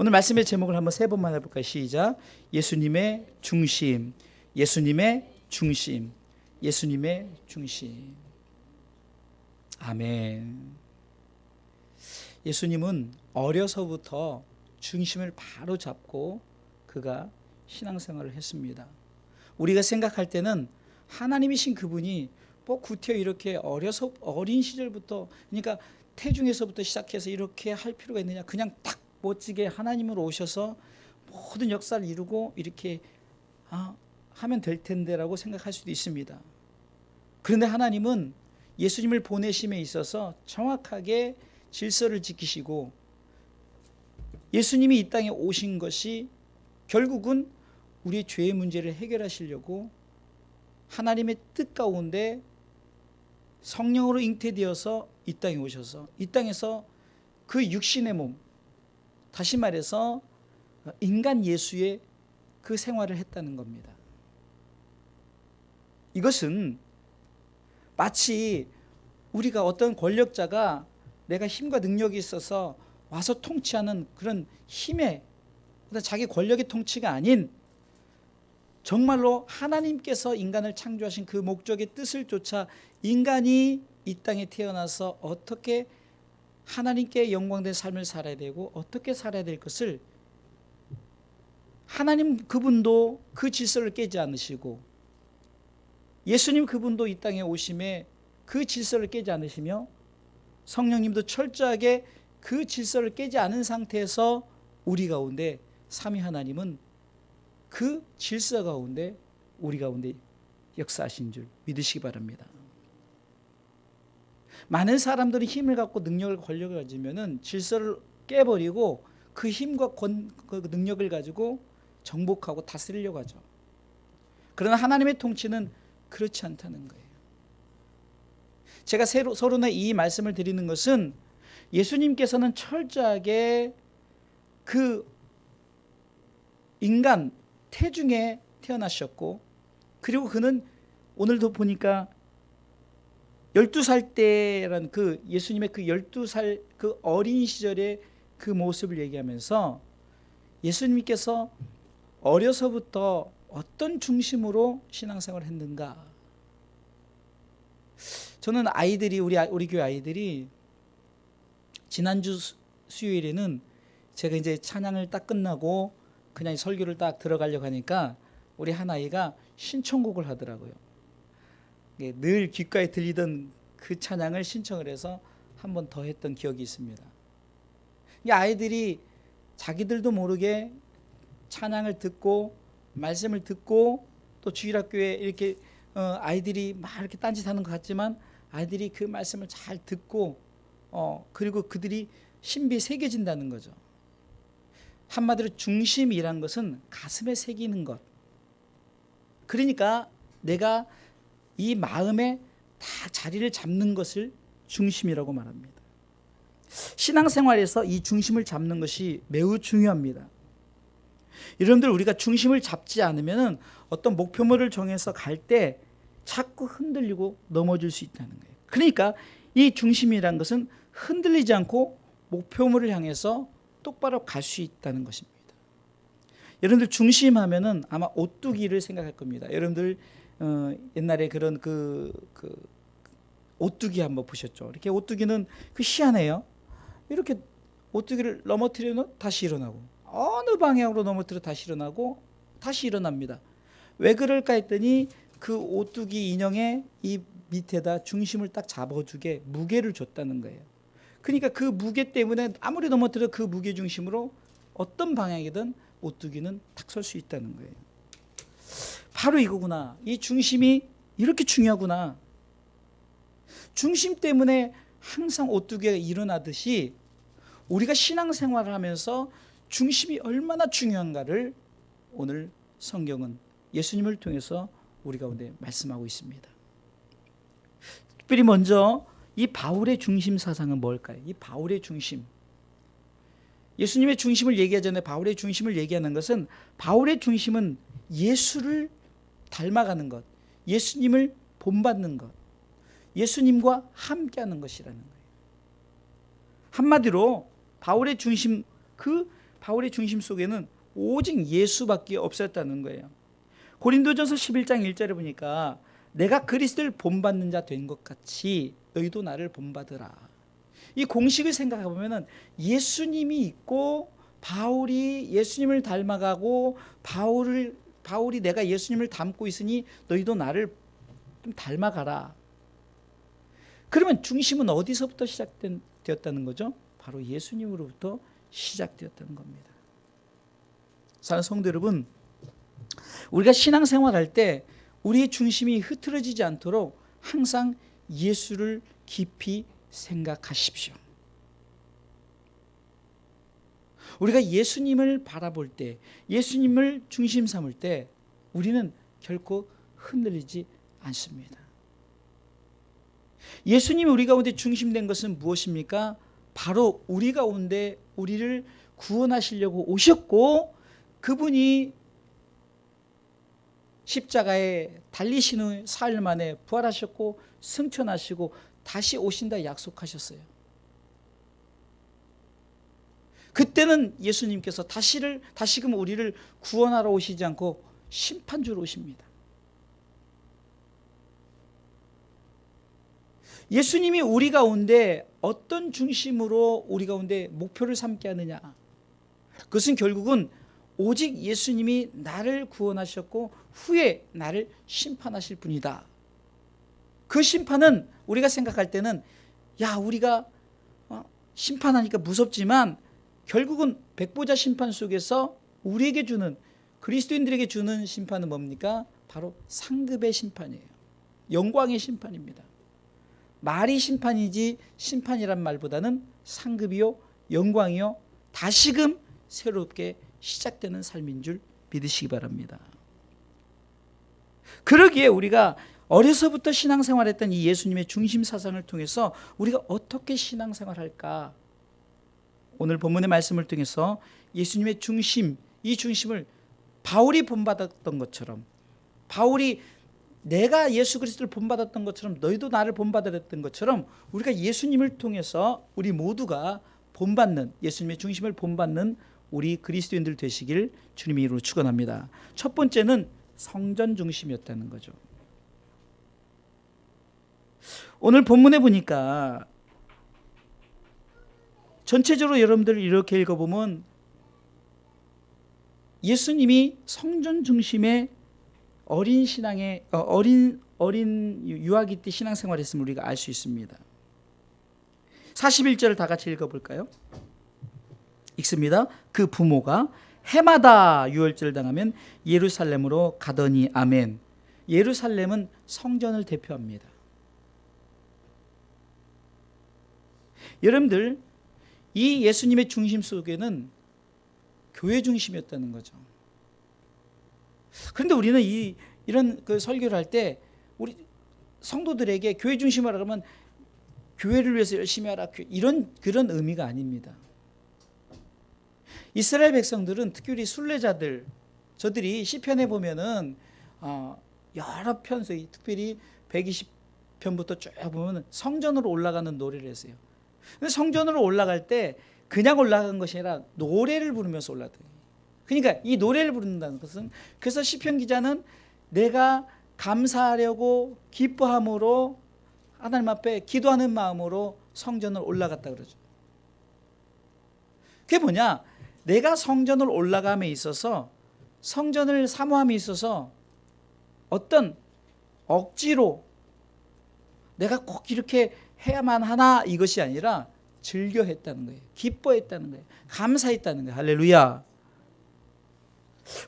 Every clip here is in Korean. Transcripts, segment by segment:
오늘 말씀의 제목을 한번 세 번만 해볼까요? 시작. 예수님의 중심, 예수님의 중심, 예수님의 중심. 아멘. 예수님은 어려서부터 중심을 바로 잡고 그가 신앙생활을 했습니다. 우리가 생각할 때는 하나님이신 그분이 뭐 구태여 이렇게 어린 시절부터, 그러니까 태중에서부터 시작해서 이렇게 할 필요가 있느냐, 그냥 딱 멋지게 하나님으로 오셔서 모든 역사를 이루고 이렇게 하면 될 텐데라고 생각할 수도 있습니다. 그런데 하나님은 예수님을 보내심에 있어서 정확하게 질서를 지키시고, 예수님이 이 땅에 오신 것이 결국은 우리의 죄의 문제를 해결하시려고 하나님의 뜻 가운데 성령으로 잉태되어서 이 땅에 오셔서 이 땅에서 그 육신의 몸, 다시 말해서 인간 예수의 그 생활을 했다는 겁니다. 이것은 마치 우리가 어떤 권력자가 내가 힘과 능력이 있어서 와서 통치하는 그런 힘의, 자기 권력의 통치가 아닌 정말로 하나님께서 인간을 창조하신 그 목적의 뜻을 쫓아 인간이 이 땅에 태어나서 어떻게 하나님께 영광된 삶을 살아야 되고 어떻게 살아야 될 것을, 하나님 그분도 그 질서를 깨지 않으시고 예수님 그분도 이 땅에 오심에 그 질서를 깨지 않으시며 성령님도 철저하게 그 질서를 깨지 않은 상태에서 우리 가운데 삼위 하나님은 그 질서 가운데 우리 가운데 역사하신 줄 믿으시기 바랍니다. 많은 사람들이 힘을 갖고 능력을 권력을 가지면은 질서를 깨버리고 그 힘과 그 능력을 가지고 정복하고 다스리려고 하죠. 그러나 하나님의 통치는 그렇지 않다는 거예요. 제가 서론에 이 말씀을 드리는 것은 예수님께서는 철저하게 그 인간 태중에 태어나셨고, 그리고 그는 오늘도 보니까 12살 때라는 그 예수님의 그 12살 그 어린 시절의 그 모습을 얘기하면서 예수님께서 어려서부터 어떤 중심으로 신앙생활을 했는가. 저는 아이들이 우리 교회 아이들이 지난주 수요일에는 제가 이제 찬양을 딱 끝나고 그냥 설교를 딱 들어가려고 하니까 우리 한 아이가 신청곡을 하더라고요. 늘 귓가에 들리던 그 찬양을 신청을 해서 한 번 더 했던 기억이 있습니다. 이 아이들이 자기들도 모르게 찬양을 듣고 말씀을 듣고 또 주일학교에 이렇게 아이들이 막 이렇게 딴짓하는 것 같지만 아이들이 그 말씀을 잘 듣고 그리고 그들이 신비에 새겨진다는 거죠. 한마디로 중심이란 것은 가슴에 새기는 것. 그러니까 내가 이 마음에 다 자리를 잡는 것을 중심이라고 말합니다. 신앙생활에서 이 중심을 잡는 것이 매우 중요합니다. 여러분들, 우리가 중심을 잡지 않으면 어떤 목표물을 정해서 갈 때 자꾸 흔들리고 넘어질 수 있다는 거예요. 그러니까 이 중심이란 것은 흔들리지 않고 목표물을 향해서 똑바로 갈 수 있다는 것입니다. 여러분들, 중심하면은 아마 오뚜기를 생각할 겁니다. 여러분들 옛날에 그런 그 오뚜기 한번 보셨죠? 이렇게 오뚜기는 그 희한해요. 이렇게 오뚜기를 넘어뜨려는 다시 일어나고, 어느 방향으로 넘어뜨려 다시 일어나고 다시 일어납니다. 왜 그럴까 했더니 그 오뚜기 인형의 이 밑에다 중심을 딱 잡아주게 무게를 줬다는 거예요. 그러니까 그 무게 때문에 아무리 넘어뜨려 그 무게 중심으로 어떤 방향이든 오뚜기는 딱 설 수 있다는 거예요. 바로 이거구나. 이 중심이 이렇게 중요하구나. 중심 때문에 항상 오뚜기가 일어나듯이 우리가 신앙생활을 하면서 중심이 얼마나 중요한가를 오늘 성경은 예수님을 통해서 우리 가운데 말씀하고 있습니다. 특별히 먼저 이 바울의 중심 사상은 뭘까요? 이 바울의 중심. 예수님의 중심을 얘기하기 전에 바울의 중심을 얘기하는 것은, 바울의 중심은 예수를 닮아가는 것, 예수님을 본받는 것, 예수님과 함께하는 것이라는 거예요. 한마디로 바울의 중심, 그 바울의 중심 속에는 오직 예수밖에 없었다는 거예요. 고린도전서 11장 1절에 보니까 내가 그리스도를 본받는 자 된 것 같이 너희도 나를 본받으라. 이 공식을 생각해 보면은 예수님이 있고 바울이 예수님을 닮아가고 바울이 내가 예수님을 닮고 있으니 너희도 나를 좀 닮아가라. 그러면 중심은 어디서부터 시작되었다는 거죠? 바로 예수님으로부터 시작되었다는 겁니다. 사랑하는 성도 여러분, 우리가 신앙생활할 때 우리의 중심이 흐트러지지 않도록 항상 예수를 깊이 생각하십시오. 우리가 예수님을 바라볼 때, 예수님을 중심 삼을 때 우리는 결코 흔들리지 않습니다. 예수님이 우리 가운데 중심된 것은 무엇입니까? 바로 우리 가운데 우리를 구원하시려고 오셨고, 그분이 십자가에 달리신 후 사흘 만에 부활하셨고 승천하시고 다시 오신다 약속하셨어요. 그때는 예수님께서 다시금 우리를 구원하러 오시지 않고 심판주로 오십니다. 예수님이 우리 가운데 어떤 중심으로 우리 가운데 목표를 삼게 하느냐, 그것은 결국은 오직 예수님이 나를 구원하셨고 후에 나를 심판하실 분이다. 그 심판은 우리가 생각할 때는 우리가 심판하니까 무섭지만 결국은 백보자 심판 속에서 우리에게 주는, 그리스도인들에게 주는 심판은 뭡니까? 바로 상급의 심판이에요. 영광의 심판입니다. 말이 심판이지 심판이란 말보다는 상급이요 영광이요 다시금 새롭게 시작되는 삶인 줄 믿으시기 바랍니다. 그러기에 우리가 어려서부터 신앙생활했던 이 예수님의 중심 사상을 통해서 우리가 어떻게 신앙생활할까? 오늘 본문의 말씀을 통해서 예수님의 중심, 이 중심을 바울이 본받았던 것처럼, 바울이 내가 예수 그리스도를 본받았던 것처럼 너희도 나를 본받았던 것처럼 우리가 예수님을 통해서 우리 모두가 본받는, 예수님의 중심을 본받는 우리 그리스도인들 되시길 주님의 이름으로 축원합니다. 첫 번째는 성전 중심이었다는 거죠. 오늘 본문에 보니까 전체적으로 여러분들 이렇게 읽어보면 예수님이 성전 중심의 어린 신앙의 어린 유아기 때 신앙생활했음을 우리가 알 수 있습니다. 41절을 다 같이 읽어볼까요? 읽습니다. 그 부모가 해마다 유월절을 당하면 예루살렘으로 가더니. 아멘. 예루살렘은 성전을 대표합니다. 여러분들, 이 예수님의 중심 속에는 교회 중심이었다는 거죠. 그런데 우리는 이런 설교를 할 때 우리 성도들에게 교회 중심으로 하면 교회를 위해서 열심히 하라, 그런 의미가 아닙니다. 이스라엘 백성들은, 특별히 순례자들, 저들이 시편에 보면은 여러 편서, 특별히 120편부터 쭉 보면 성전으로 올라가는 노래를 했어요. 근데 성전으로 올라갈 때 그냥 올라간 것이 아니라 노래를 부르면서 올라가요. 그러니까 이 노래를 부른다는 것은, 그래서 시편 기자는 내가 감사하려고 기뻐함으로 하나님 앞에 기도하는 마음으로 성전을 올라갔다 그러죠. 그게 뭐냐? 내가 성전을 올라감에 있어서, 성전을 사모함에 있어서 어떤 억지로 내가 꼭 이렇게 해야만 하나, 이것이 아니라 즐겨했다는 거예요. 기뻐했다는 거예요. 감사했다는 거예요. 할렐루야.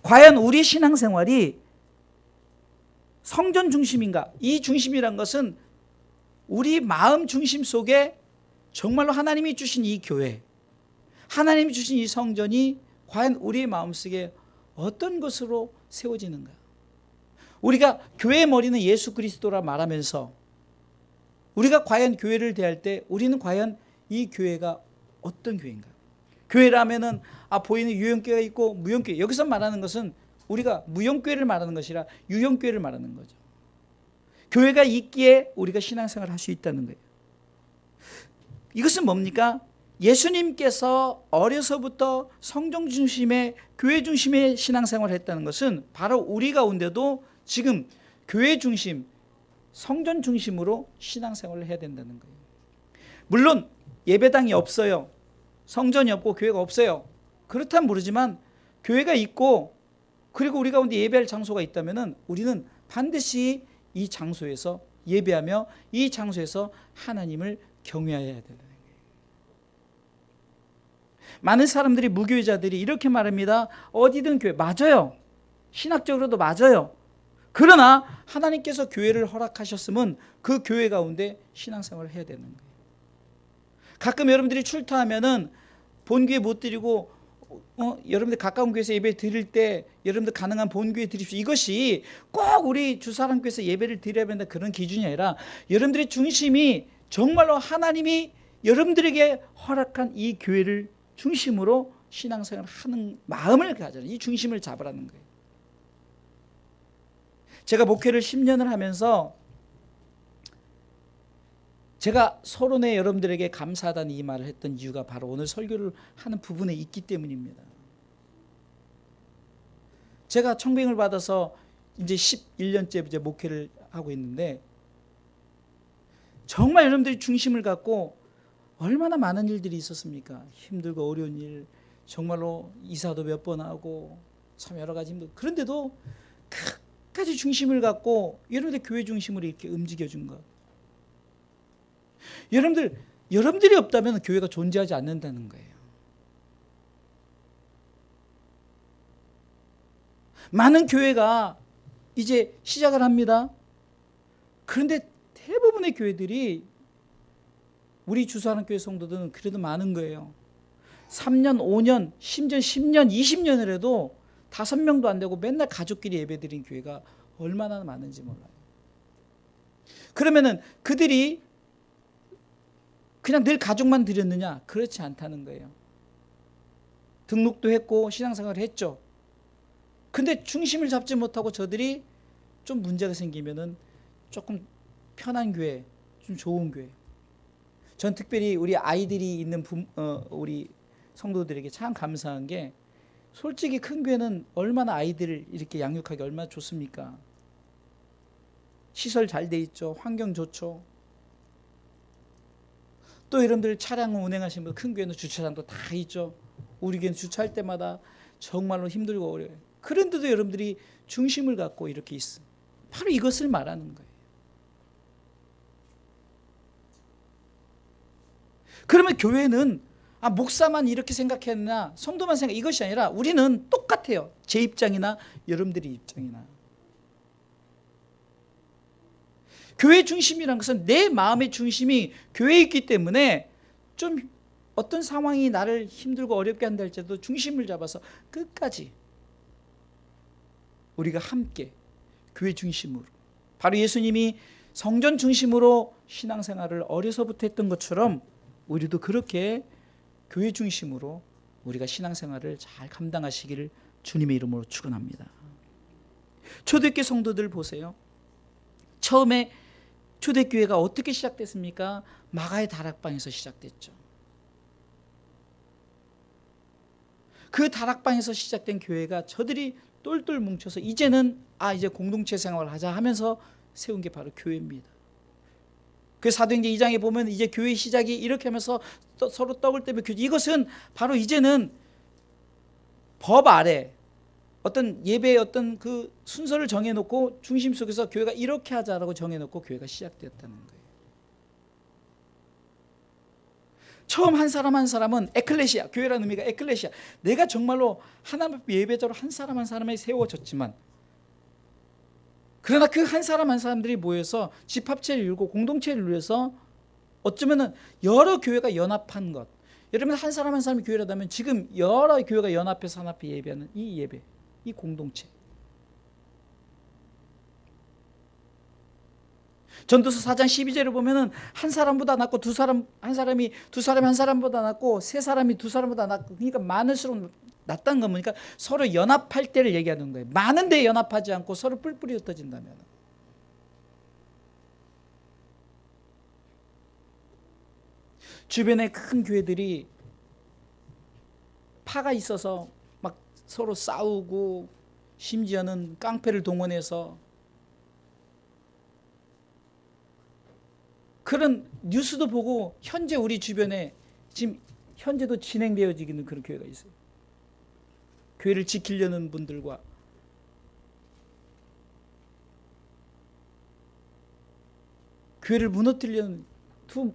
과연 우리 신앙생활이 성전 중심인가? 이 중심이란 것은 우리 마음 중심 속에 정말로 하나님이 주신 이 교회, 하나님이 주신 이 성전이 과연 우리의 마음속에 어떤 것으로 세워지는가? 우리가 교회의 머리는 예수 그리스도라 말하면서 우리가 과연 교회를 대할 때 우리는 과연 이 교회가 어떤 교회인가? 교회라면은 보이는 유형교회가 있고 무형교회, 여기서 말하는 것은 우리가 무형교회를 말하는 것이라 유형교회를 말하는 거죠. 교회가 있기에 우리가 신앙생활을 할 수 있다는 거예요. 이것은 뭡니까? 예수님께서 어려서부터 성경 중심의 교회 중심의 신앙생활을 했다는 것은 바로 우리 가운데도 지금 교회 중심, 성전 중심으로 신앙생활을 해야 된다는 거예요. 물론 예배당이 없어요. 성전이 없고 교회가 없어요. 그렇다면 모르지만 교회가 있고 그리고 우리 가운데 예배할 장소가 있다면 우리는 반드시 이 장소에서 예배하며 이 장소에서 하나님을 경외해야 되는 거예요. 많은 사람들이, 무교회자들이 이렇게 말합니다. 어디든 교회. 맞아요. 신학적으로도 맞아요. 그러나 하나님께서 교회를 허락하셨으면 그 교회 가운데 신앙생활을 해야 되는 거예요. 가끔 여러분들이 출타하면은 본교회 못 드리고 여러분들 가까운 교회에서 예배 드릴 때 여러분들 가능한 본교회 드립시오. 이것이 꼭 우리 주사랑교회에서 예배를 드려야 된다 그런 기준이 아니라 여러분들의 중심이 정말로 하나님이 여러분들에게 허락한 이 교회를 중심으로 신앙생활을 하는 마음을 가져라. 이 중심을 잡으라는 거예요. 제가 목회를 10년을 하면서 제가 서론에 여러분들에게 감사하다는 이 말을 했던 이유가 바로 오늘 설교를 하는 부분에 있기 때문입니다. 제가 청빙을 받아서 이제 11년째 이제 목회를 하고 있는데 정말 여러분들이 중심을 갖고 얼마나 많은 일들이 있었습니까? 힘들고 어려운 일, 정말로 이사도 몇 번 하고 참 여러 가지 힘들고 그런데도 끝까지 중심을 갖고 여러분들 교회 중심으로 이렇게 움직여준 것. 여러분들이 없다면 교회가 존재하지 않는다는 거예요. 많은 교회가 이제 시작을 합니다. 그런데 대부분의 교회들이 우리 주사하는 교회 성도들은 그래도 많은 거예요. 3년, 5년, 심지어 10년, 20년을 해도 5명도 안 되고 맨날 가족끼리 예배드린 교회가 얼마나 많은지 몰라요. 그러면은 그들이 그냥 늘 가족만 드렸느냐? 그렇지 않다는 거예요. 등록도 했고 신앙생활을 했죠. 근데 중심을 잡지 못하고 저들이 좀 문제가 생기면은 조금 편한 교회, 좀 좋은 교회. 전 특별히 우리 아이들이 있는 우리 성도들에게 참 감사한 게 솔직히 큰 교회는 얼마나 아이들을 이렇게 양육하기 얼마나 좋습니까? 시설 잘 돼 있죠. 환경 좋죠. 또 여러분들 차량 운행하시는 분 큰 교회는 주차장도 다 있죠. 우리 교회는 주차할 때마다 정말로 힘들고 어려워요. 그런데도 여러분들이 중심을 갖고 이렇게 있어. 바로 이것을 말하는 거예요. 그러면 교회는 목사만 이렇게 생각했나 성도만 생각 이것이 아니라 우리는 똑같아요. 제 입장이나 여러분들의 입장이나. 교회 중심이란 것은 내 마음의 중심이 교회에 있기 때문에 좀 어떤 상황이 나를 힘들고 어렵게 한다 할지라도 중심을 잡아서 끝까지 우리가 함께 교회 중심으로 바로 예수님이 성전 중심으로 신앙생활을 어려서부터 했던 것처럼 우리도 그렇게 교회 중심으로 우리가 신앙생활을 잘 감당하시기를 주님의 이름으로 축원합니다. 초대교회 성도들 보세요. 처음에 초대교회가 어떻게 시작됐습니까? 마가의 다락방에서 시작됐죠. 그 다락방에서 시작된 교회가 저들이 똘똘 뭉쳐서 이제는 이제 공동체 생활을 하자 하면서 세운 게 바로 교회입니다. 그 사도행전 2장에 보면 이제 교회 시작이 이렇게 하면서 서로 떡을 떼며 이것은 바로 이제는 법 아래 어떤 예배의 어떤 그 순서를 정해놓고 중심 속에서 교회가 이렇게 하자라고 정해놓고 교회가 시작되었다는 거예요. 처음 한 사람 한 사람은 에클레시아, 교회라는 의미가 에클레시아. 내가 정말로 하나님 앞에 예배자로 한 사람 한 사람이 세워졌지만 그러나 그 한 사람 한 사람들이 모여서 집합체를 이루고 공동체를 이루어서 어쩌면은 여러 교회가 연합한 것. 여러분 한 사람 한 사람이 교회라다면 지금 여러 교회가 연합해서 하나님 앞에 예배하는 이 예배, 이 공동체. 전도서 4장 12절을 보면은 한 사람보다 낫고 한 사람이 한 사람보다 낫고 세 사람이 두 사람보다 낫고 그러니까 많을수록 낫다는 건 뭐니까 서로 연합할 때를 얘기하는 거예요. 많은데 연합하지 않고 서로 뿔뿔이 흩어진다면. 주변에 큰 교회들이 파가 있어서 막 서로 싸우고 심지어는 깡패를 동원해서 그런 뉴스도 보고 현재 우리 주변에 지금 현재도 진행되어지는 그런 교회가 있어요. 교회를 지키려는 분들과 교회를 무너뜨리려는 두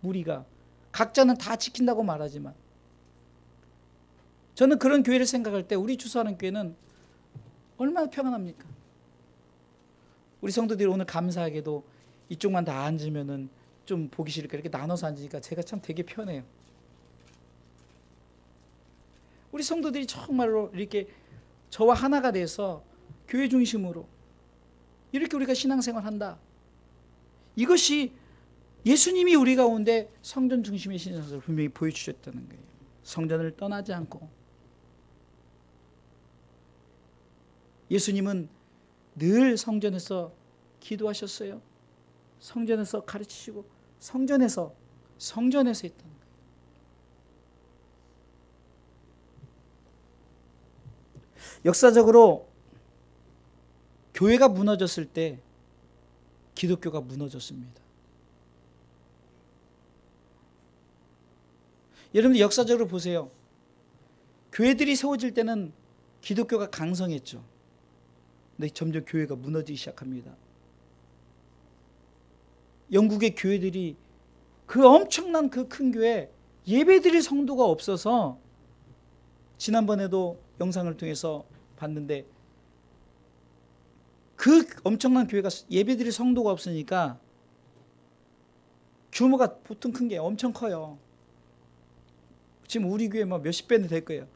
무리가 각자는 다 지킨다고 말하지만 저는 그런 교회를 생각할 때 우리 주소하는 교회는 얼마나 평안합니까? 우리 성도들이 오늘 감사하게도 이쪽만 다 앉으면은 좀 보기 싫으니까 이렇게 나눠서 앉으니까 제가 참 되게 편해요. 우리 성도들이 정말로 이렇게 저와 하나가 돼서 교회 중심으로 이렇게 우리가 신앙생활 한다. 이것이 예수님이 우리 가운데 성전 중심의 신앙생활을 분명히 보여주셨다는 거예요. 성전을 떠나지 않고 예수님은 늘 성전에서 기도하셨어요. 성전에서 가르치시고 성전에서 했다는 거예요. 역사적으로 교회가 무너졌을 때 기독교가 무너졌습니다. 여러분들 역사적으로 보세요. 교회들이 세워질 때는 기독교가 강성했죠. 근데 점점 교회가 무너지기 시작합니다. 영국의 교회들이 그 엄청난 그 큰 교회 예배드릴 성도가 없어서 지난번에도 영상을 통해서 봤는데 그 엄청난 교회가 예배드릴 성도가 없으니까 규모가 보통 큰 게 엄청 커요. 지금 우리 교회 뭐 몇십 배는 될 거예요.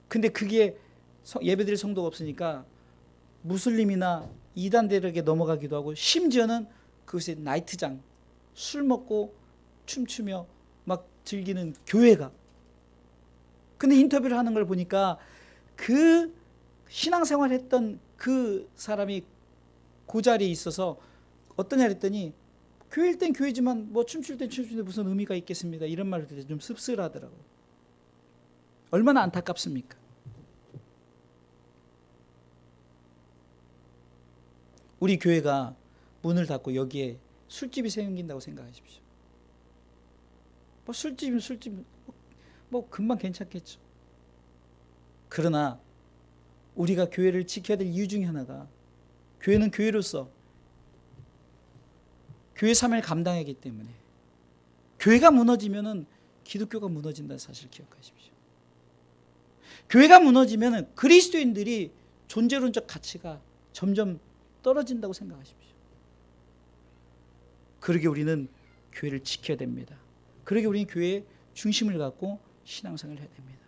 근데 그게 예배드릴 성도가 없으니까 무슬림이나 이단들에게 넘어가기도 하고 심지어는 그것이 나이트장, 술 먹고 춤추며 막 즐기는 교회가. 근데 인터뷰를 하는 걸 보니까 그 신앙생활 했던 그 사람이 그 자리에 있어서 어떠냐 그랬더니 교회일 땐 교회지만 뭐 춤출 땐 춤추는데 무슨 의미가 있겠습니까? 이런 말을 들어서 좀 씁쓸하더라고요. 얼마나 안타깝습니까? 우리 교회가 문을 닫고 여기에 술집이 생긴다고 생각하십시오. 뭐 술집이면 술집 뭐 금방 괜찮겠죠. 그러나 우리가 교회를 지켜야 될 이유 중에 하나가 교회는 교회로서 교회 사명을 감당하기 때문에 교회가 무너지면은 기독교가 무너진다는 사실을 기억하십시오. 교회가 무너지면은 그리스도인들이 존재론적 가치가 점점 떨어진다고 생각하십시오. 그러게 우리는 교회를 지켜야 됩니다. 그러게 우리는 교회의 중심을 갖고 신앙생활을 해야 됩니다.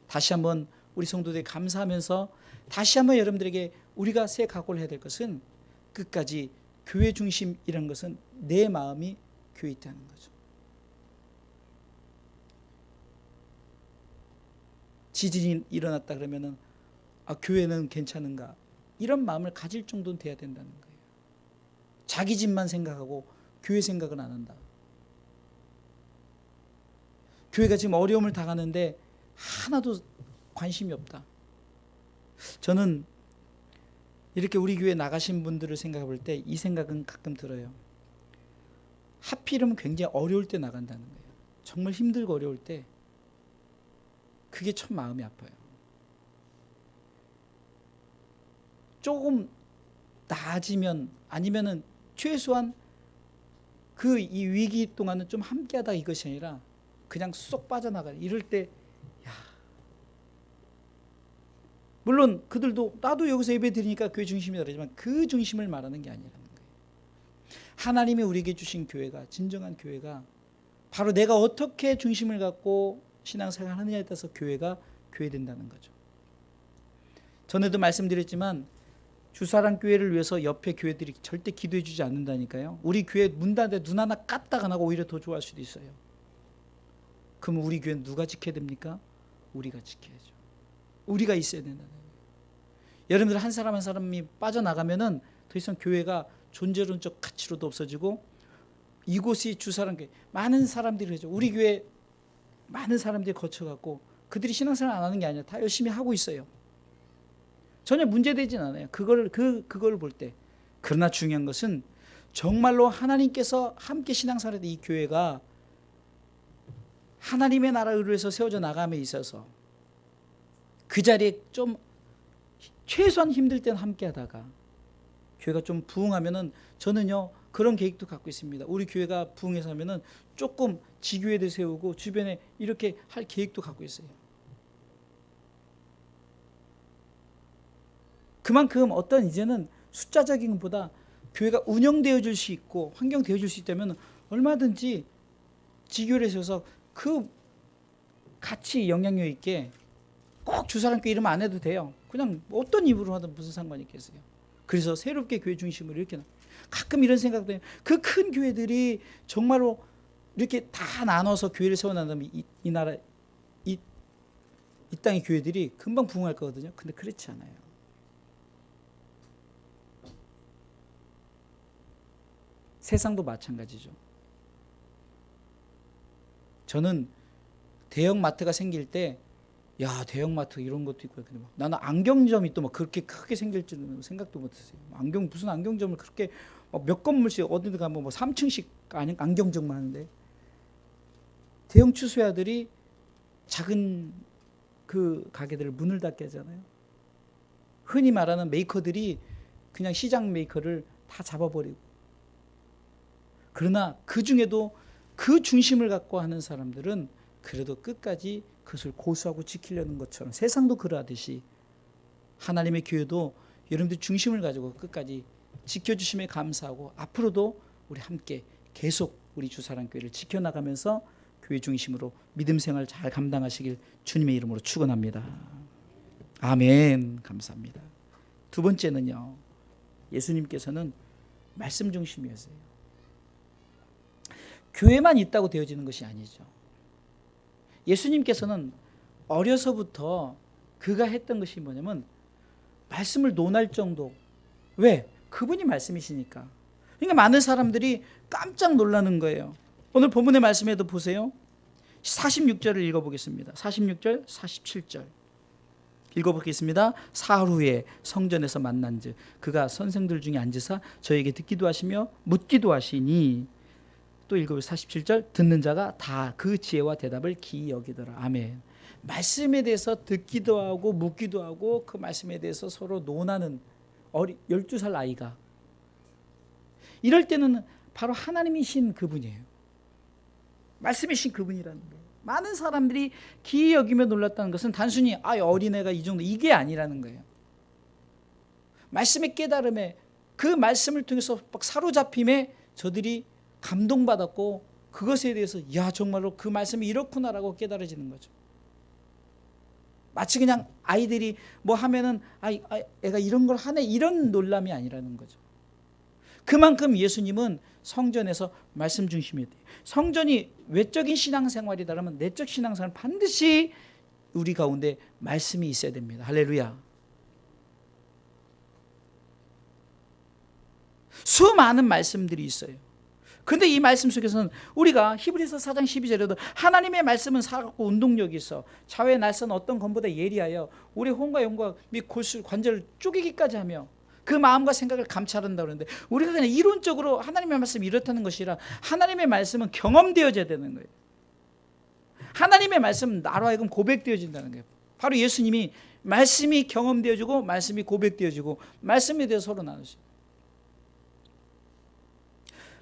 다시 한번 우리 성도들이 감사하면서 다시 한번 여러분들에게 우리가 새 각오를 해야 될 것은 끝까지 교회 중심이라는 것은 내 마음이 교회에 있다는 거죠. 지진이 일어났다 그러면은 교회는 괜찮은가? 이런 마음을 가질 정도는 돼야 된다는 거예요. 자기 집만 생각하고 교회 생각은 안 한다. 교회가 지금 어려움을 당하는데 하나도 관심이 없다. 저는 이렇게 우리 교회 나가신 분들을 생각해 볼 때 이 생각은 가끔 들어요. 하필이면 굉장히 어려울 때 나간다는 거예요. 정말 힘들고 어려울 때 그게 참 마음이 아파요. 조금 나아지면 아니면은 최소한 그 이 위기 동안은 좀 함께하다 이것이 아니라 그냥 쏙 빠져나가요. 이럴 때 물론 그들도 나도 여기서 예배 드리니까 교회 중심이다 그러지만 그 중심을 말하는 게 아니라는 거예요. 하나님이 우리에게 주신 교회가 진정한 교회가 바로 내가 어떻게 중심을 갖고 신앙생활 하느냐에 따라서 교회가 교회 된다는 거죠. 전에도 말씀드렸지만 주사랑 교회를 위해서 옆에 교회들이 절대 기도해 주지 않는다니까요. 우리 교회 문 닫는데 눈 하나 깠다가 나고 오히려 더 좋아할 수도 있어요. 그럼 우리 교회는 누가 지켜야 됩니까? 우리가 지켜야죠. 우리가 있어야 된다는 거예요. 여러분들 한 사람 한 사람이 빠져나가면은 더 이상 교회가 존재론적 가치로도 없어지고 이곳이 주사랑교회. 많은 사람들이 그러죠. 우리 교회 많은 사람들이 거쳐갖고 그들이 신앙생활 안 하는 게 아니라 다 열심히 하고 있어요. 전혀 문제되진 않아요. 그걸 볼 때. 그러나 중요한 것은 정말로 하나님께서 함께 신앙생활할 때 이 교회가 하나님의 나라를 위해서 세워져 나감에 있어서 그 자리에 좀 최소한 힘들 때는 함께 하다가 교회가 좀 부흥하면은 저는요 그런 계획도 갖고 있습니다. 우리 교회가 부흥해서 하면은 조금 지교회들 세우고 주변에 이렇게 할 계획도 갖고 있어요. 그만큼 어떤 이제는 숫자적인 것보다 교회가 운영되어질 수 있고 환경되어질 수 있다면 얼마든지 지교회를 세워서 그 같이 영향력 있게 꼭 주사랑교회 이름 안 해도 돼요. 그냥 어떤 이름으로 하든 무슨 상관이 있겠어요. 그래서 새롭게 교회 중심으로 이렇게 가끔 이런 생각도 해요. 그 큰 교회들이 정말로 이렇게 다 나눠서 교회를 세워난다면 이 나라 이 땅의 교회들이 금방 부흥할 거거든요. 근데 그렇지 않아요. 세상도 마찬가지죠. 저는 대형 마트가 생길 때 야 대형 마트 이런 것도 있고 근데 나는 안경점이 또 막 그렇게 크게 생길 줄은 생각도 못했어요. 무슨 안경점을 그렇게 몇 건물씩 어디든 가면 뭐 3층씩 안경점만 하는데 대형 추수야들이 작은 그 가게들을 문을 닫게 하잖아요. 흔히 말하는 메이커들이 그냥 시장 메이커를 다 잡아버리고 그러나 그 중에도 그 중심을 갖고 하는 사람들은 그래도 끝까지 그것을 고수하고 지키려는 것처럼 세상도 그러하듯이 하나님의 교회도 여러분들 중심을 가지고 끝까지 지켜주심에 감사하고 앞으로도 우리 함께 계속 우리 주사랑교회를 지켜나가면서 교회 중심으로 믿음 생활 잘 감당하시길 주님의 이름으로 축원합니다. 아멘. 감사합니다. 두 번째는요. 예수님께서는 말씀 중심이었어요. 교회만 있다고 되어지는 것이 아니죠. 예수님께서는 어려서부터 그가 했던 것이 뭐냐면 말씀을 논할 정도. 왜? 그분이 말씀이시니까. 그러니까 많은 사람들이 깜짝 놀라는 거예요. 오늘 본문의 말씀에도 보세요. 46절을 읽어보겠습니다. 46절, 47절. 읽어보겠습니다. 사흘 후에 성전에서 만난즉 그가 선생들 중에 앉으사 저에게 듣기도 하시며 묻기도 하시니 또 읽어보세요. 47절 듣는 자가 다 그 지혜와 대답을 기이 여기더라. 아멘. 말씀에 대해서 듣기도 하고 묻기도 하고 그 말씀에 대해서 서로 논하는 12살 아이가 이럴 때는 바로 하나님이신 그분이에요. 말씀이신 그분이라는 거예요. 많은 사람들이 기이 여기며 놀랐다는 것은 단순히 어린애가 이 정도 이게 아니라는 거예요. 말씀의 깨달음에 그 말씀을 통해서 막 사로잡힘에 저들이 감동받았고 그것에 대해서 야 정말로 그 말씀이 이렇구나라고 깨달아지는 거죠. 마치 그냥 아이들이 뭐 하면은 애가 이런 걸 하네 이런 놀람이 아니라는 거죠. 그만큼 예수님은 성전에서 말씀 중심이에요. 성전이 외적인 신앙생활이다라면 내적 신앙생활은 반드시 우리 가운데 말씀이 있어야 됩니다. 할렐루야. 수많은 말씀들이 있어요. 근데 이 말씀 속에서는 우리가 히브리서 4장 12절에도 하나님의 말씀은 살아있고 운동력이 있어 좌우의 날선 어떤 검보다 예리하여 우리 혼과 영과 및 골수 관절을 쪼개기까지 하며 그 마음과 생각을 감찰한다고 그러는데 우리가 그냥 이론적으로 하나님의 말씀이 이렇다는 것이 아니라 하나님의 말씀은 경험되어져야 되는 거예요. 하나님의 말씀은 나로 하여금 고백되어진다는 거예요. 바로 예수님이 말씀이 경험되어지고 말씀이 고백되어지고 말씀에 대해서 서로 나누시죠.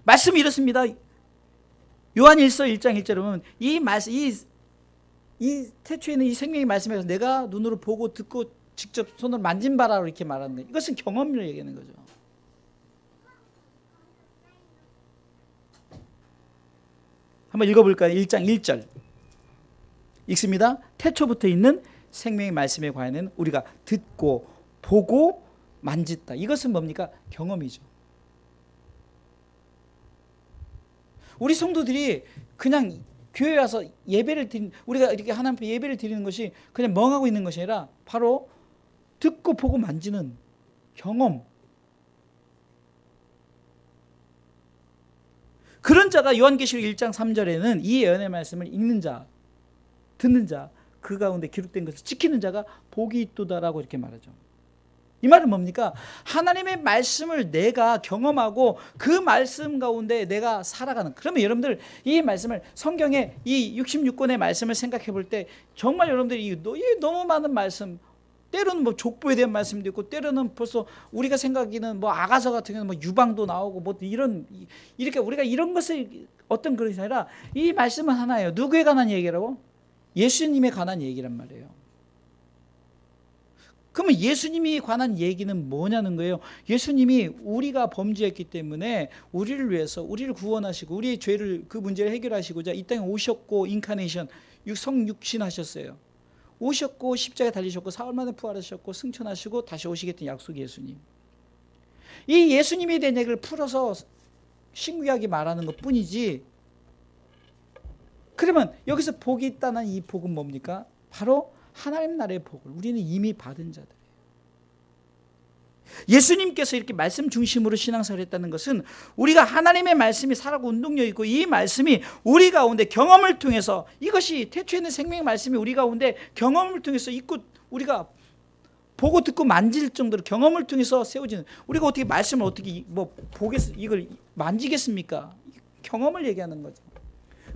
말씀이 이렇습니다. 요한 1서 1장 1절에 보면 이 말씀, 이 태초에 있는 이 생명의 말씀에서 내가 눈으로 보고 듣고 직접 손으로 만진 바라로 이렇게 말하는 거예요. 이것은 경험을 얘기하는 거죠. 한번 읽어볼까요? 1장 1절 읽습니다. 태초부터 있는 생명의 말씀에 관하여는 우리가 듣고 보고 만졌다. 이것은 뭡니까? 경험이죠. 우리 성도들이 그냥 교회에 와서 예배를 드리는, 우리가 이렇게 하나님 앞에 예배를 드리는 것이 그냥 멍하고 있는 것이 아니라 바로 듣고 보고 만지는 경험. 그런 자가 요한계시록 1장 3절에는 이 예언의 말씀을 읽는 자, 듣는 자, 그 가운데 기록된 것을 지키는 자가 복이 있도다라고 이렇게 말하죠. 이 말은 뭡니까? 하나님의 말씀을 내가 경험하고 그 말씀 가운데 내가 살아가는. 그러면 여러분들 이 말씀을, 성경의 이 66권의 말씀을 생각해 볼 때 정말 여러분들이 이 너무 많은 말씀, 때로는 뭐 족보에 대한 말씀도 있고, 때로는 벌써 우리가 생각하기는 뭐 아가서 같은 경우는 뭐 유방도 나오고 뭐 이렇게 우리가 이런 것을 어떤 그릇이 아니라 이 말씀은 하나예요. 누구에 관한 얘기라고? 예수님에 관한 얘기란 말이에요. 그러면 예수님이 관한 얘기는 뭐냐는 거예요. 예수님이 우리가 범죄했기 때문에 우리를 위해서, 우리를 구원하시고 우리의 죄를, 그 문제를 해결하시고자 이 땅에 오셨고, 인카네이션, 성육신하셨어요. 오셨고 십자가에 달리셨고 사흘 만에 부활하셨고 승천하시고 다시 오시겠다는 약속이 예수님. 이 예수님에 대한 얘기를 풀어서 신구약이 말하는 것뿐이지. 그러면 여기서 복이 있다는 이 복은 뭡니까? 바로 하나님 나라의 복을 우리는 이미 받은 자들이에요. 예수님께서 이렇게 말씀 중심으로 신앙생활을 했다는 것은 우리가 하나님의 말씀이 살아고 운동력 있고 이 말씀이 우리 가운데 경험을 통해서, 이것이 태초에는 생명의 말씀이 우리 가운데 경험을 통해서 있고, 우리가 보고 듣고 만질 정도로 경험을 통해서 세워지는, 우리가 어떻게 말씀을 어떻게 이걸 만지겠습니까? 경험을 얘기하는 거죠.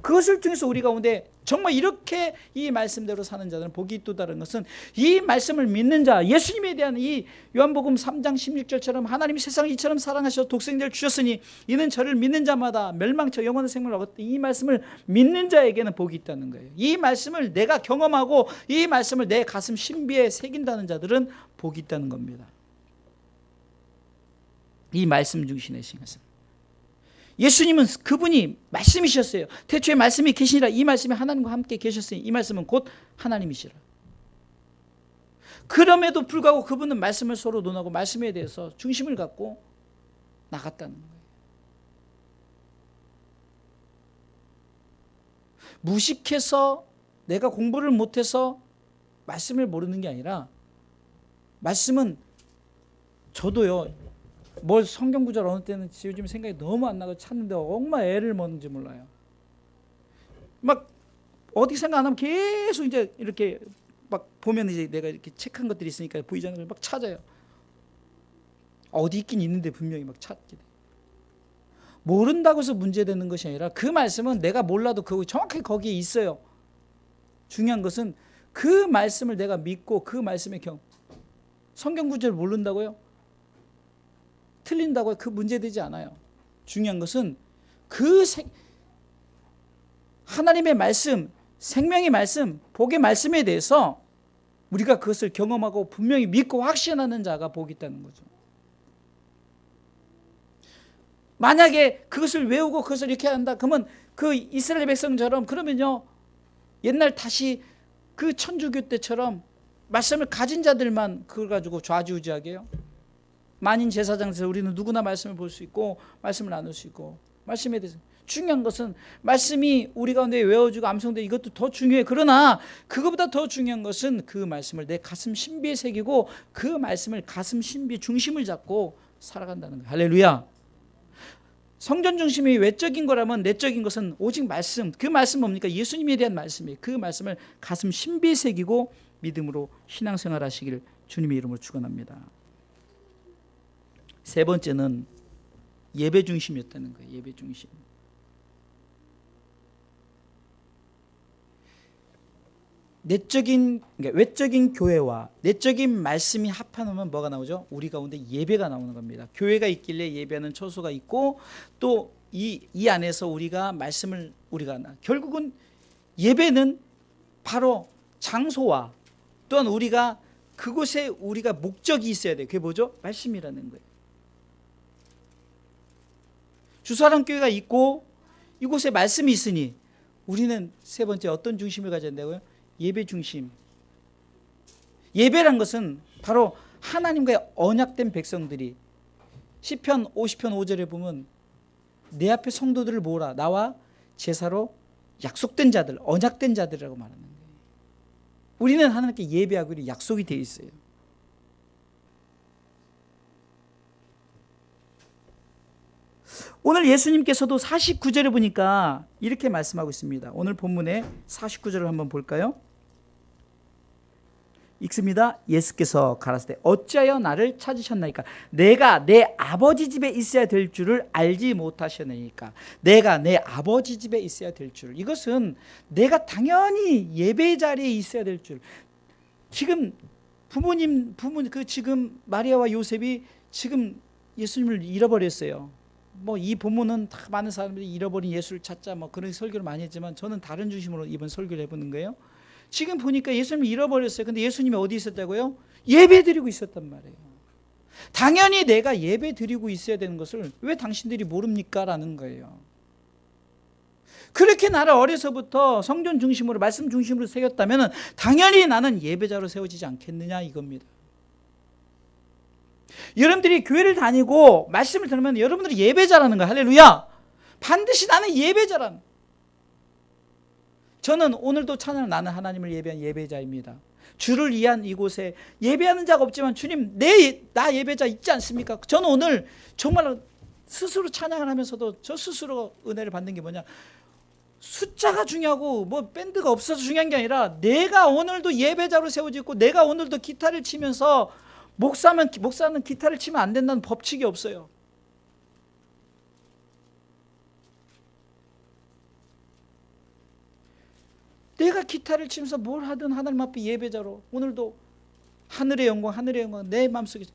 그것을 통해서 우리 가운데 정말 이렇게 이 말씀대로 사는 자들은 복이 있도다는 것은, 이 말씀을 믿는 자, 예수님에 대한 이 요한복음 3장 16절처럼 하나님이 세상을 이처럼 사랑하셔서 독생자를 주셨으니 이는 저를 믿는 자마다 멸망처 영원한 생명을 얻었다. 이 말씀을 믿는 자에게는 복이 있다는 거예요. 이 말씀을 내가 경험하고 이 말씀을 내 가슴 신비에 새긴다는 자들은 복이 있다는 겁니다. 이 말씀 중심의 신앙생. 예수님은 그분이 말씀이셨어요. 태초에 말씀이 계시니라. 이 말씀이 하나님과 함께 계셨으니 이 말씀은 곧 하나님이시라. 그럼에도 불구하고 그분은 말씀을 서로 논하고 말씀에 대해서 중심을 갖고 나갔다는 거예요. 무식해서, 내가 공부를 못해서 말씀을 모르는 게 아니라, 말씀은 저도요, 뭘 성경 구절 어느 때는 요즘 생각이 너무 안 나고 찾는데 얼마나 애를 먹는지 몰라요. 막 어디 생각 안 하면 계속 이제 이렇게 막 보면 이제 내가 이렇게 체크한 것들이 있으니까 보이지 않는 걸 막 찾아요. 어디 있긴 있는데 분명히 막 찾게 돼. 모른다고 해서 문제되는 것이 아니라 그 말씀은 내가 몰라도 그 정확하게 거기에 있어요. 중요한 것은 그 말씀을 내가 믿고 그 말씀의 성경 구절을 모른다고요? 틀린다고 그 문제되지 않아요. 중요한 것은 그 하나님의 말씀, 생명의 말씀, 복의 말씀에 대해서 우리가 그것을 경험하고 분명히 믿고 확신하는 자가 복이 있다는 거죠. 만약에 그것을 외우고 그것을 이렇게 한다 그러면 그 이스라엘 백성처럼, 그러면요 옛날 다시 그 천주교 때처럼 말씀을 가진 자들만 그걸 가지고 좌지우지하게 해요. 만인 제사장에서 우리는 누구나 말씀을 볼 수 있고 말씀을 나눌 수 있고, 말씀에 대해서 중요한 것은 말씀이 우리 가운데 외워지고 암송되고 이것도 더 중요해. 그러나 그것보다 더 중요한 것은 그 말씀을 내 가슴 신비에 새기고 그 말씀을 가슴 신비 중심을 잡고 살아간다는 거예요. 할렐루야. 성전 중심이 외적인 거라면 내적인 것은 오직 말씀, 그 말씀 뭡니까? 예수님에 대한 말씀이에요. 그 말씀을 가슴 신비에 새기고 믿음으로 신앙생활 하시길 주님의 이름으로 축원합니다. 세 번째는 예배 중심이었다는 거예요. 예배 중심. 외적인 교회와 내적인 말씀이 합하면 뭐가 나오죠? 우리 가운데 예배가 나오는 겁니다. 교회가 있길래 예배하는 처소가 있고, 또 이 안에서 우리가 말씀을 결국은 예배는 바로 장소와 또한 우리가 그곳에 우리가 목적이 있어야 돼요. 그게 뭐죠? 말씀이라는 거예요. 주사랑교회가 있고 이곳에 말씀이 있으니 우리는 세 번째 어떤 중심을 가져야 된다고요? 예배 중심. 예배란 것은 바로 하나님과의 언약된 백성들이, 시편 50편 5절에 보면 내 앞에 성도들을 모으라, 나와 제사로 약속된 자들, 언약된 자들이라고 말하는 거예요. 우리는 하나님께 예배하기로 약속이 되어 있어요. 오늘 예수님께서도 49절에 보니까 이렇게 말씀하고 있습니다. 오늘 본문의 49절을 한번 볼까요? 읽습니다. 예수께서 가라사대 어찌하여 나를 찾으셨나이까? 내가 내 아버지 집에 있어야 될 줄을 알지 못하셨나이까? 내가 내 아버지 집에 있어야 될 줄. 이것은 내가 당연히 예배 자리에 있어야 될 줄. 지금 부모님 지금 마리아와 요셉이 지금 예수님을 잃어버렸어요. 뭐 이 본문은 다 많은 사람들이 잃어버린 예수를 찾자 뭐 그런 설교를 많이 했지만 저는 다른 중심으로 이번 설교를 해보는 거예요. 지금 보니까 예수님을 잃어버렸어요. 근데 예수님이 어디 있었다고요? 예배 드리고 있었단 말이에요. 당연히 내가 예배 드리고 있어야 되는 것을 왜 당신들이 모릅니까? 라는 거예요. 그렇게 나를 어려서부터 성전 중심으로 말씀 중심으로 세웠다면 당연히 나는 예배자로 세워지지 않겠느냐 이겁니다. 여러분들이 교회를 다니고 말씀을 들으면 여러분들이 예배자라는 거야. 할렐루야. 반드시 나는 예배자라는. 저는 오늘도 찬양 나는 하나님을 예배한 예배자입니다. 주를 위한 이곳에 예배하는 자가 없지만 주님 나 예배자 있지 않습니까? 저는 오늘 정말 스스로 찬양을 하면서도 저 스스로 은혜를 받는 게 뭐냐, 숫자가 중요하고 뭐 밴드가 없어서 중요한 게 아니라 내가 오늘도 예배자로 세워지고 내가 오늘도 기타를 치면서 목사는 기타를 치면 안 된다는 법칙이 없어요. 내가 기타를 치면서 뭘 하든 하나님 앞에 예배자로 오늘도 하늘의 영광 내 마음속에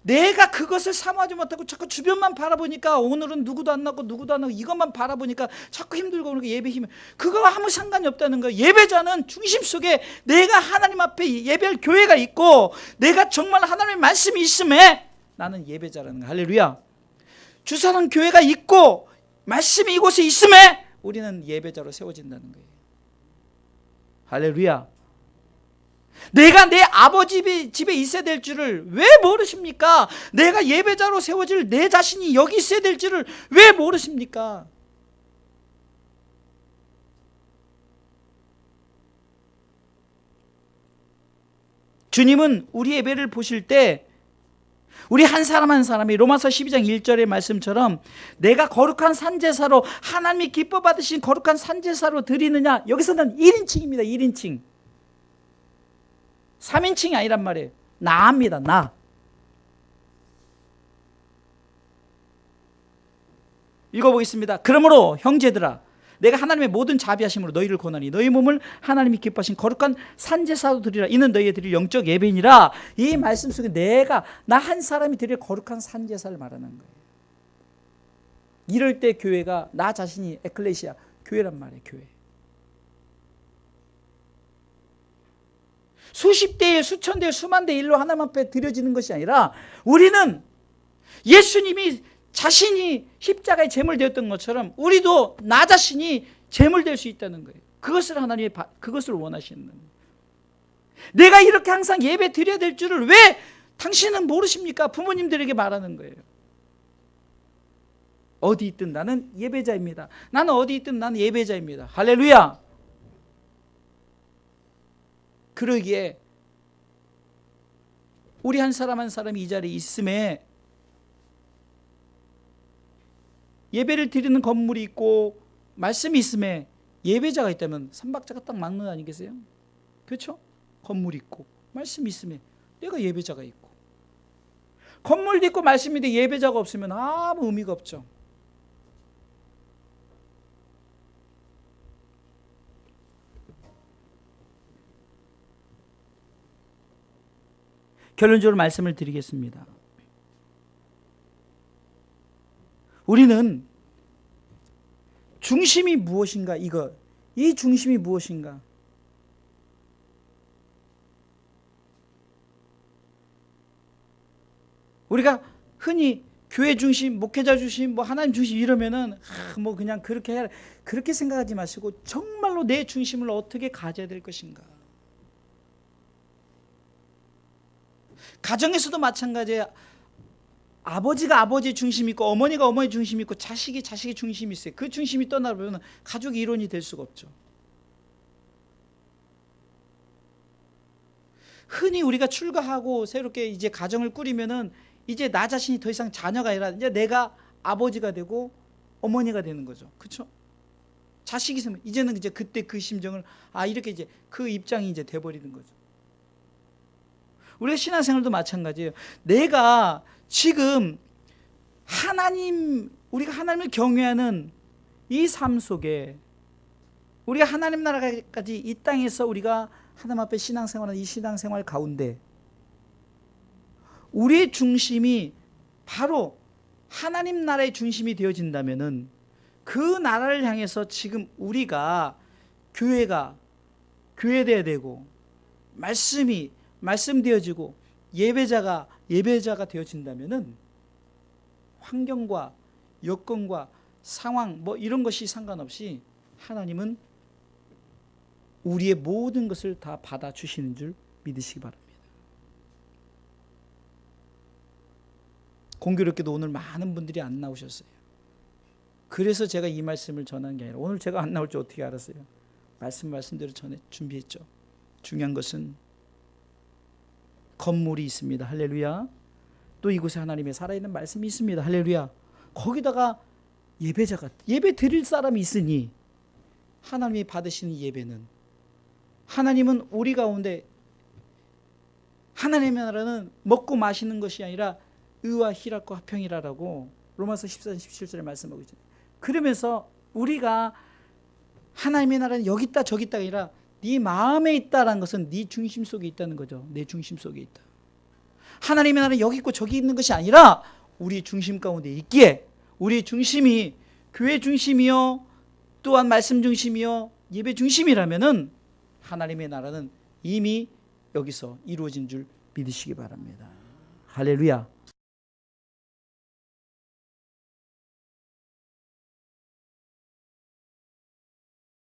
내가 그것을 사모하지 못하고 자꾸 주변만 바라보니까 오늘은 누구도 안 나고 이것만 바라보니까 자꾸 힘들고 그러니까 예배 힘이 그거와 아무 상관이 없다는 거예요. 예배자는 중심 속에 내가 하나님 앞에 예배할 교회가 있고 내가 정말 하나님의 말씀이 있음에 나는 예배자라는 거예요. 할렐루야. 주사는 교회가 있고 말씀이 이곳에 있음에 우리는 예배자로 세워진다는 거예요. 할렐루야. 내가 내 아버지 집에 있어야 될 줄을 왜 모르십니까? 내가 예배자로 세워질 내 자신이 여기 있어야 될 줄을 왜 모르십니까? 주님은 우리 예배를 보실 때 우리 한 사람 한 사람이 로마서 12장 1절의 말씀처럼 내가 거룩한 산제사로 하나님이 기뻐 받으신 거룩한 산제사로 드리느냐, 여기서는 1인칭입니다. 1인칭 3인칭이 아니란 말이에요. 나입니다. 나. 읽어보겠습니다. 그러므로 형제들아 내가 하나님의 모든 자비하심으로 너희를 권하니 너희 몸을 하나님이 기뻐하신 거룩한 산제사로 드리라. 이는 너희의 드릴 영적 예배니라. 이 말씀 속에 나 한 사람이 드릴 거룩한 산제사를 말하는 거예요. 이럴 때 교회가 나 자신이 에클레시아 교회란 말이에요. 교회. 수십 대에 수천 대에 수만 대 일로 하나님 앞에 드려지는 것이 아니라 우리는 예수님이 자신이 십자가에 제물 되었던 것처럼 우리도 나 자신이 제물 될 수 있다는 거예요. 그것을 원하시는 거예요. 내가 이렇게 항상 예배 드려야 될 줄을 왜 당신은 모르십니까? 부모님들에게 말하는 거예요. 어디 있든 나는 예배자입니다. 나는 어디 있든 나는 예배자입니다. 할렐루야. 그러기에 우리 한 사람 한 사람이 이 자리에 있음에 예배를 드리는 건물이 있고 말씀이 있음에 예배자가 있다면 삼박자가 딱 맞는 거 아니겠어요? 그렇죠? 건물이 있고 말씀이 있음에 내가 예배자가 있고, 건물도 있고 말씀이 있는데 예배자가 없으면 아무 의미가 없죠. 결론적으로 말씀을 드리겠습니다. 우리는 중심이 무엇인가, 이 중심이 무엇인가. 우리가 흔히 교회 중심, 목회자 중심, 뭐 하나님 중심 이러면은 뭐 그냥 그렇게 생각하지 마시고 정말로 내 중심을 어떻게 가져야 될 것인가. 가정에서도 마찬가지예요. 아버지가 아버지 중심이 있고 어머니가 어머니 중심이 있고 자식이 자식의 중심이 있어요. 그 중심이 떠나보면 가족이 이론이 될 수가 없죠. 흔히 우리가 출가하고 새롭게 이제 가정을 꾸리면은 이제 나 자신이 더 이상 자녀가 아니라 이제 내가 아버지가 되고 어머니가 되는 거죠. 그렇죠? 자식이 있으면 이제는 이제 그때 그 심정을 이렇게 이제 그 입장이 이제 돼 버리는 거죠. 우리가 신앙생활도 마찬가지예요. 내가 지금 우리가 하나님을 경외하는 이 삶 속에 우리가 하나님 나라까지 이 땅에서 우리가 하나님 앞에 신앙생활하는 이 신앙생활 가운데 우리의 중심이 바로 하나님 나라의 중심이 되어진다면은 그 나라를 향해서 지금 우리가 교회가 교회돼야 되고 말씀되어지고 예배자가 되어진다면은 환경과 여건과 상황 이런 것이 상관없이 하나님은 우리의 모든 것을 다 받아주시는 줄 믿으시기 바랍니다. 공교롭게도 오늘 많은 분들이 안 나오셨어요. 그래서 제가 이 말씀을 전한 게 아니라 오늘 제가 안 나올 줄 어떻게 알았어요? 말씀대로 준비했죠. 중요한 것은 건물이 있습니다. 할렐루야. 또 이곳에 하나님의 살아있는 말씀이 있습니다. 할렐루야. 거기다가 예배 드릴 사람이 있으니 하나님이 받으시는 예배는 하나님은 우리 가운데 하나님의 나라는 먹고 마시는 것이 아니라 의와 희락과 화평이라라고 로마서 14장 17절에 말씀하고 있잖아요. 그러면서 우리가 하나님의 나라는 여기 있다 저기 있다가 아니라 네 마음에 있다라는 것은 네 중심 속에 있다는 거죠. 내 중심 속에 있다. 하나님의 나라는 여기 있고 저기 있는 것이 아니라 우리 중심 가운데 있기에 우리 중심이 교회 중심이요 또한 말씀 중심이요 예배 중심이라면은 하나님의 나라는 이미 여기서 이루어진 줄 믿으시기 바랍니다. 할렐루야.